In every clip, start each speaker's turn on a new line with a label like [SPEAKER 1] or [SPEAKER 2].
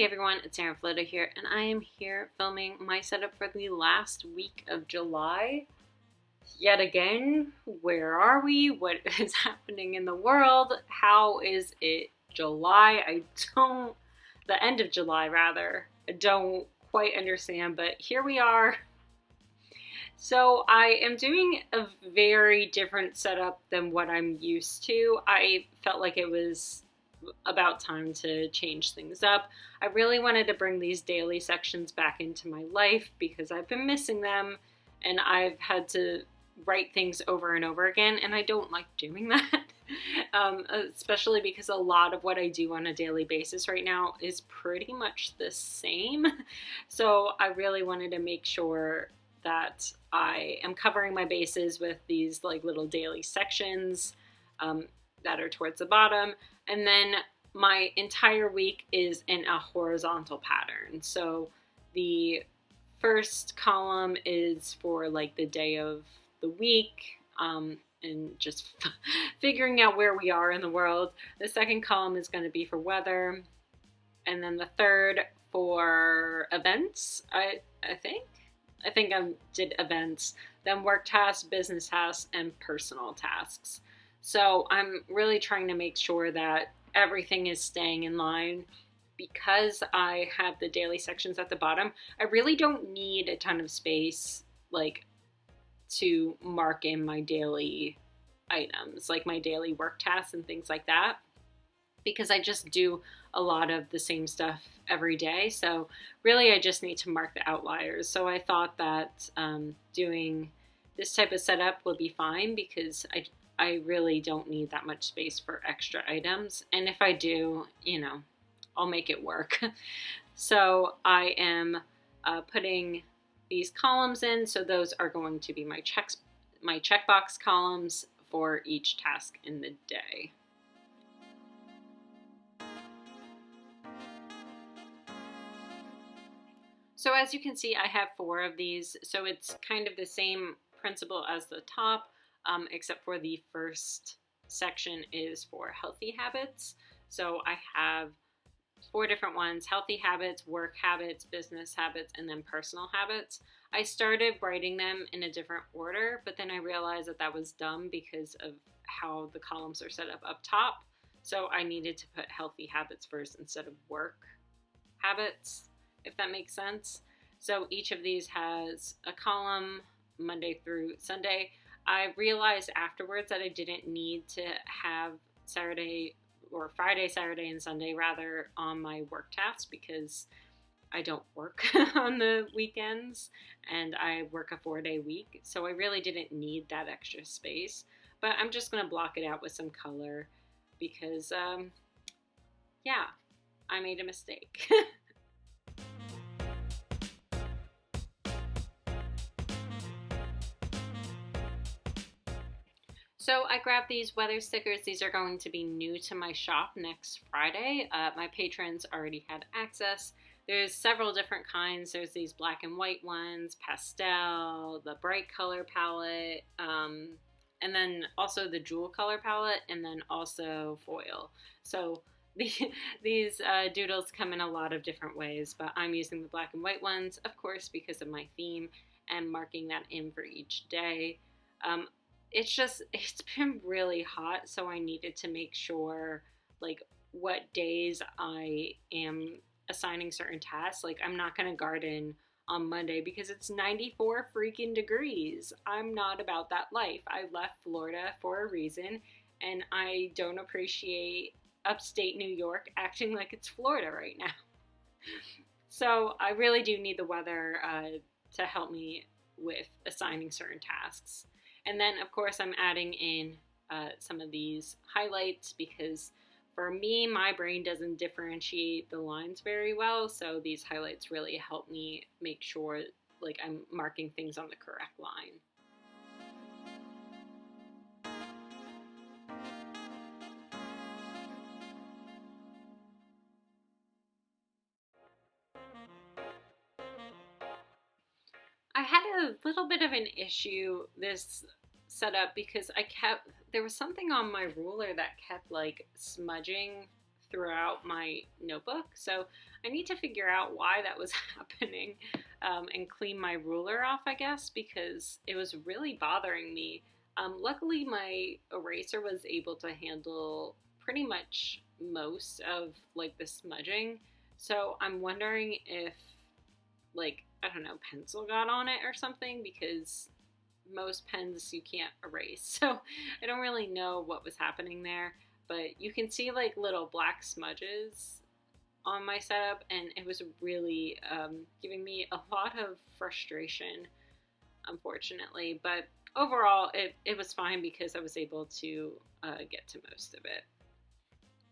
[SPEAKER 1] Hey everyone, it's Erin Floto here, and I am here filming my setup for the last week of July. Yet again, where are we? What is happening in the world? How is it July? The end of July rather. I don't quite understand, but here we are. So I am doing a very different setup than what I'm used to. I felt like it was about time to change things up. I really wanted to bring these daily sections back into my life because I've been missing them and I've had to write things over and over again, and I don't like doing that. Especially because a lot of what I do on a daily basis right now is pretty much the same. So I really wanted to make sure that I am covering my bases with these like little daily sections that are towards the bottom. And then my entire week is in a horizontal pattern. So the first column is for like the day of the week and just figuring out where we are in the world. The second column is going to be for weather. And then the third for events, I think I did events, then work tasks, business tasks, and personal tasks. So I'm really trying to make sure that everything is staying in line. Because I have the daily sections at the bottom, I really don't need a ton of space like to mark in my daily items, like my daily work tasks and things like that, because I just do a lot of the same stuff every day. So really I just need to mark the outliers. So I thought that doing this type of setup would be fine because I really don't need that much space for extra items. And if I do, I'll make it work. So I am putting these columns in. So those are going to be my checkbox columns for each task in the day. So as you can see, I have 4 of these. So it's kind of the same principle as the top. Except for the first section is for healthy habits. So I have 4 different ones: healthy habits, work habits, business habits, and then personal habits. I started writing them in a different order, but then I realized that that was dumb because of how the columns are set up top. So I needed to put healthy habits first instead of work habits, if that makes sense. So each of these has a column Monday through Sunday. I realized afterwards that I didn't need to have Saturday or Friday, Saturday, and Sunday rather on my work tasks because I don't work on the weekends and I work a 4-day week. So I really didn't need that extra space, but I'm just going to block it out with some color because, yeah, I made a mistake. So I grabbed these weather stickers. These are going to be new to my shop next Friday. My patrons already had access. There's several different kinds. There's these black and white ones, pastel, the bright color palette, and then also the jewel color palette, and then also foil. So these doodles come in a lot of different ways, but I'm using the black and white ones, of course, because of my theme, and marking that in for each day. It's been really hot, so I needed to make sure like what days I am assigning certain tasks. Like I'm not going to garden on Monday because it's 94 freaking degrees. I'm not about that life. I left Florida for a reason, and I don't appreciate upstate New York acting like it's Florida right now. So I really do need the weather to help me with assigning certain tasks. And then, of course, I'm adding in some of these highlights because for me, my brain doesn't differentiate the lines very well. So these highlights really help me make sure like I'm marking things on the correct line. I had a little bit of an issue this setup because there was something on my ruler that kept like smudging throughout my notebook. So I need to figure out why that was happening and clean my ruler off, I guess, because it was really bothering me. Luckily, my eraser was able to handle pretty much most of like the smudging. So I'm wondering if, like, I don't know, pencil got on it or something, because most pens you can't erase. So I don't really know what was happening there, but you can see like little black smudges on my setup, and it was really giving me a lot of frustration, unfortunately. But overall, it was fine because I was able to get to most of it.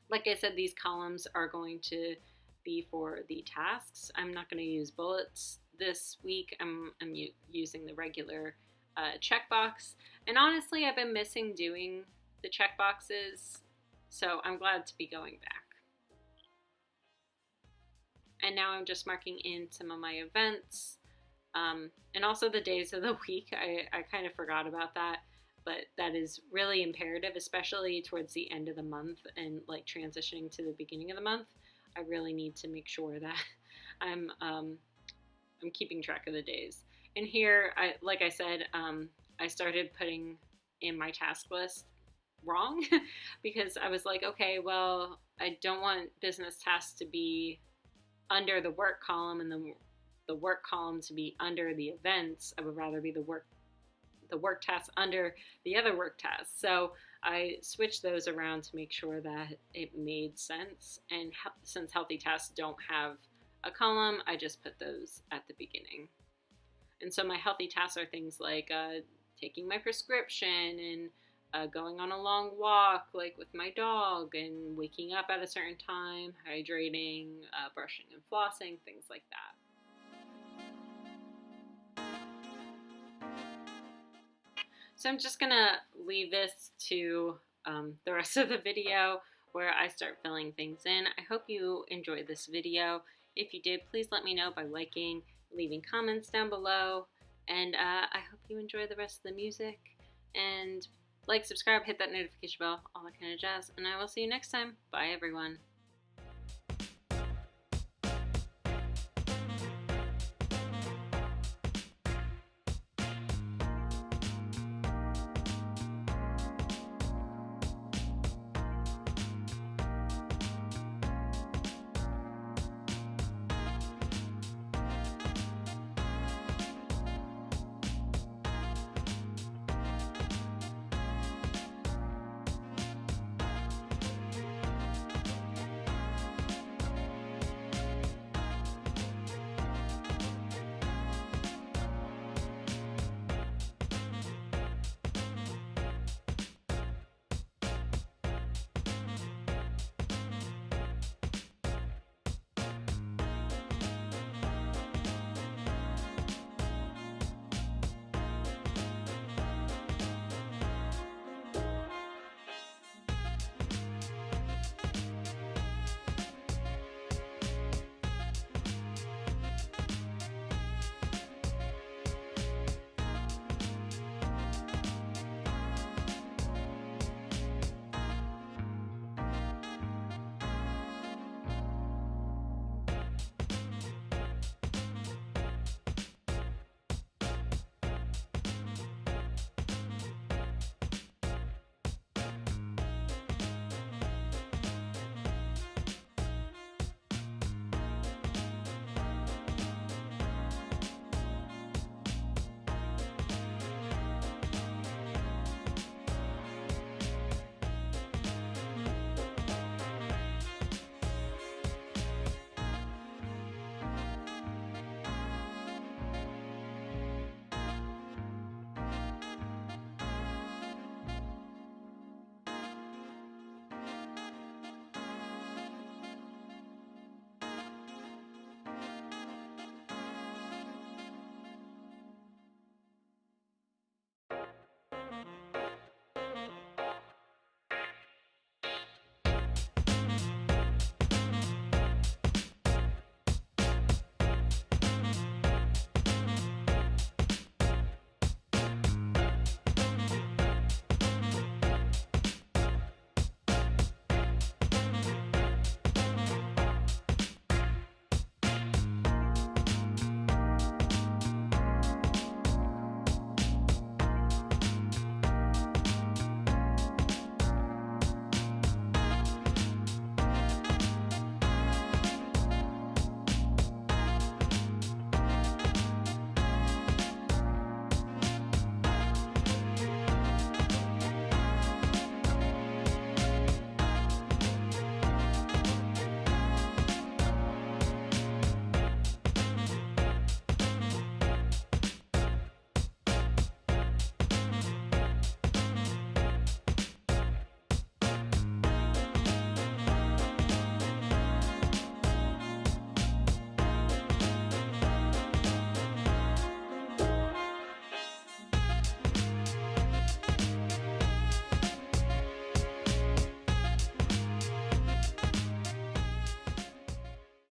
[SPEAKER 1] Like I said, these columns are going to be for the tasks. I'm not going to use bullets this week. I'm using the regular checkbox. And honestly, I've been missing doing the checkboxes, so I'm glad to be going back. And now I'm just marking in some of my events and also the days of the week. I kind of forgot about that, but that is really imperative, especially towards the end of the month and like transitioning to the beginning of the month. I really need to make sure that I'm keeping track of the days. And here, like I said, I started putting in my task list wrong because I was like, okay, well, I don't want business tasks to be under the work column and the work column to be under the events. I would rather be the work tasks under the other work tasks. So I switched those around to make sure that it made sense. And since healthy tasks don't have a column, I just put those at the beginning. And so my healthy tasks are things like taking my prescription and going on a long walk, like with my dog, and waking up at a certain time, hydrating, brushing and flossing, things like that. So I'm just gonna leave this to the rest of the video where I start filling things in. I hope you enjoyed this video. If you did, please let me know by liking, leaving comments down below, and I hope you enjoy the rest of the music. And like, subscribe, hit that notification bell, all that kind of jazz, and I will see you next time. Bye, everyone.